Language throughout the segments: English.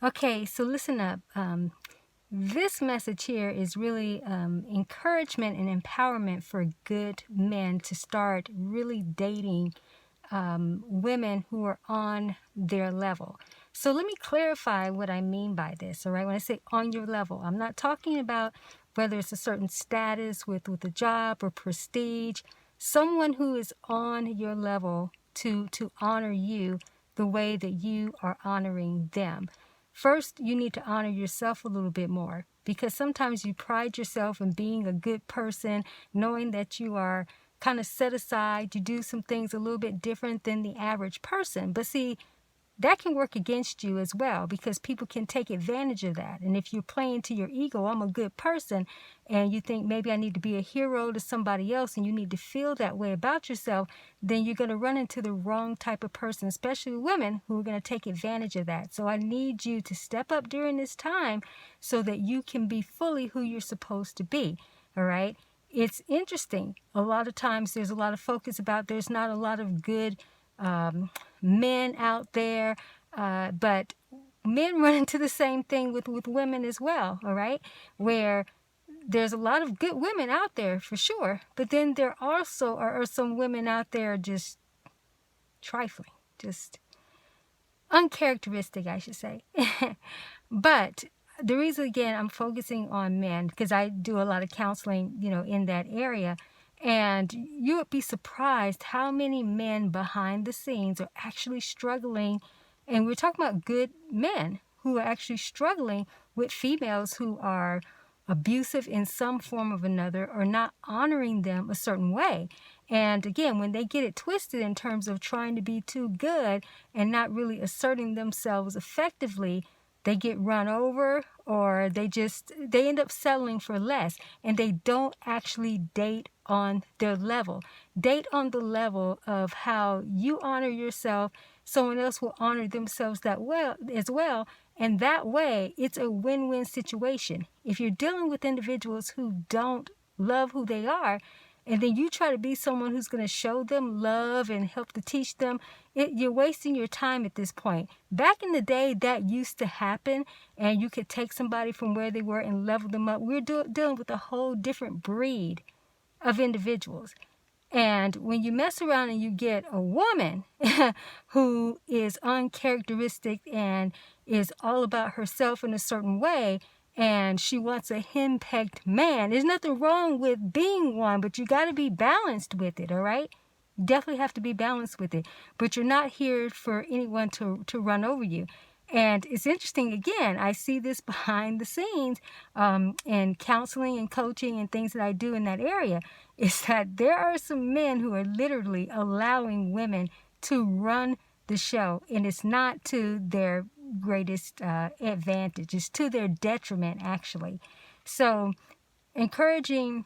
Okay, so listen up. This message here is really encouragement and empowerment for good men to start really dating women who are on their level. So let me clarify what I mean by this, all right? When I say on your level, I'm not talking about whether it's a certain status with a job or prestige. Someone who is on your level to honor you the way that you are honoring them. First, you need to honor yourself a little bit more, because sometimes you pride yourself in being a good person, knowing that you are kind of set aside, you do some things a little bit different than the average person. But see, that can work against you as well, because people can take advantage of that. And if you're playing to your ego, I'm a good person, and you think maybe I need to be a hero to somebody else, and you need to feel that way about yourself, then you're going to run into the wrong type of person, especially women who are going to take advantage of that. So I need you to step up during this time so that you can be fully who you're supposed to be. All right? It's interesting. A lot of times there's a lot of focus about there's not a lot of good men out there, but men run into the same thing with women as well, all right? Where there's a lot of good women out there for sure, but then there also are some women out there just trifling, just uncharacteristic, I should say. But the reason, again, I'm focusing on men, because I do a lot of counseling, in that area. And you would be surprised how many men behind the scenes are actually struggling. And we're talking about good men who are actually struggling with females who are abusive in some form of another, or not honoring them a certain way. And again, when they get it twisted in terms of trying to be too good and not really asserting themselves effectively, they get run over, or they end up settling for less, and they don't actually date on their level. Date on the level of how you honor yourself. Someone else will honor themselves that well as well, and that way it's a win-win situation. If you're dealing with individuals who don't love who they are, and then you try to be someone who's going to show them love and help to teach them, you're wasting your time at this point. Back in the day, that used to happen, and you could take somebody from where they were and level them up. We're dealing with a whole different breed of individuals. And when you mess around and you get a woman who is uncharacteristic and is all about herself in a certain way, and she wants a henpecked man, there's nothing wrong with being one, but you got to be balanced with it, all right? You definitely have to be balanced with it. But you're not here for anyone to run over you. And it's interesting, again, I see this behind the scenes in counseling and coaching and things that I do in that area, is that there are some men who are literally allowing women to run the show, and it's not to their greatest advantage. It's to their detriment, actually. So encouraging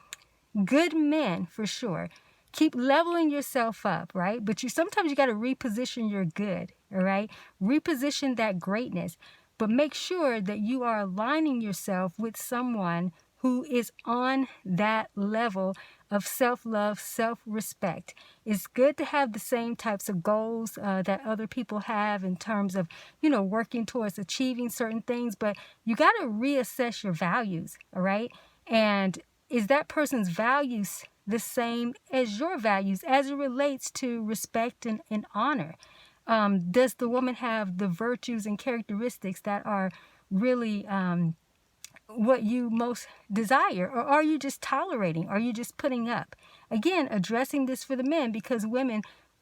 good men, for sure. Keep leveling yourself up, right? But sometimes you got to reposition your good, all right? Reposition that greatness. But make sure that you are aligning yourself with someone who is on that level of self-love, self-respect. It's good to have the same types of goals that other people have in terms of, working towards achieving certain things, but you got to reassess your values, all right? And is that person's values the same as your values as it relates to respect and honor? Does the woman have the virtues and characteristics that are really what you most desire? Or are you just tolerating? Are you just putting up? Again, addressing this for the men, because women,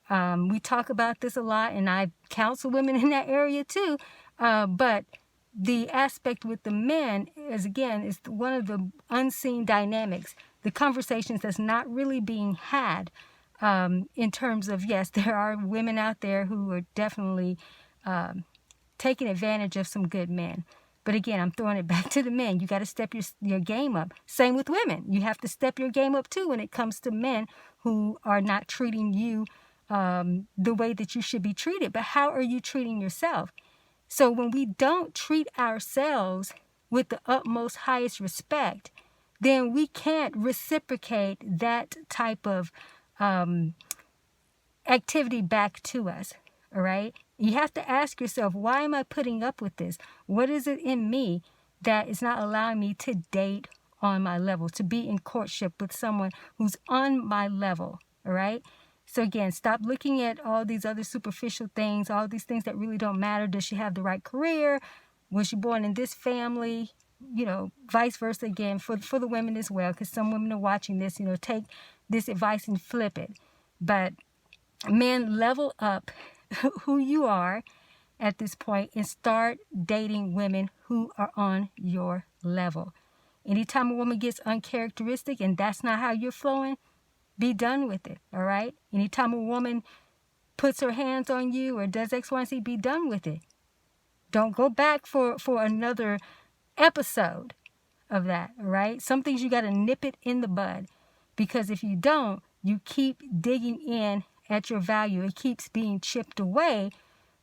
we talk about this a lot, and I counsel women in that area too. But the aspect with the men is one of the unseen dynamics, the conversations that's not really being had in terms of, yes, there are women out there who are definitely taking advantage of some good men. But again, I'm throwing it back to the men. You got to step your game up. Same with women. You have to step your game up too when it comes to men who are not treating you the way that you should be treated. But how are you treating yourself? So when we don't treat ourselves with the utmost highest respect, then we can't reciprocate that type of activity back to us, all right? You have to ask yourself, why am I putting up with this? What is it in me that is not allowing me to date on my level, to be in courtship with someone who's on my level, all right? So again, stop looking at all these other superficial things, all these things that really don't matter. Does she have the right career? Was she born in this family? You know, vice versa again for the women as well, because some women are watching this, you know, take this advice and flip it. But men, level up who you are at this point and start dating women who are on your level. Anytime a woman gets uncharacteristic and that's not how you're flowing, be done with it, all right? Anytime a woman puts her hands on you or does X, Y, and Z, be done with it. Don't go back for another episode of that, all right? Some things you got to nip it in the bud, because if you don't, you keep digging in at your value. It keeps being chipped away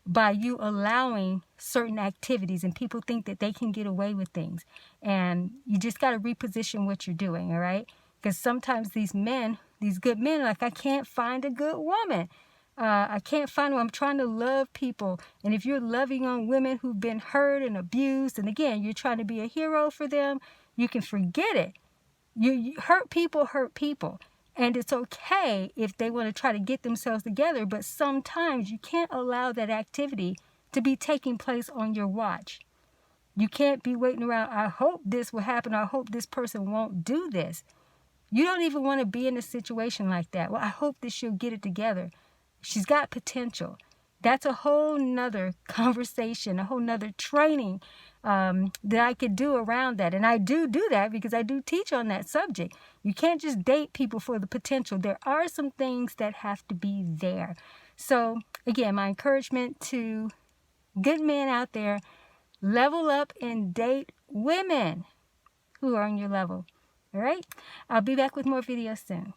by you allowing certain activities, and people think that they can get away with things. And you just got to reposition what you're doing, all right? Because sometimes these men, these good men, are like, I can't find a good woman. I can't find one. I'm trying to love people. And if you're loving on women who've been hurt and abused, and again, you're trying to be a hero for them, you can forget it. You hurt people. And it's okay if they want to try to get themselves together, but sometimes you can't allow that activity to be taking place on your watch. You can't be waiting around, I hope this will happen, I hope this person won't do this. You don't even want to be in a situation like that. Well, I hope that she'll get it together. She's got potential. That's a whole nother conversation, a whole nother training that I could do around that. And I do that because I do teach on that subject. You can't just date people for the potential. There are some things that have to be there. So again, my encouragement to good men out there, level up and date women who are on your level. All right? I'll be back with more videos soon.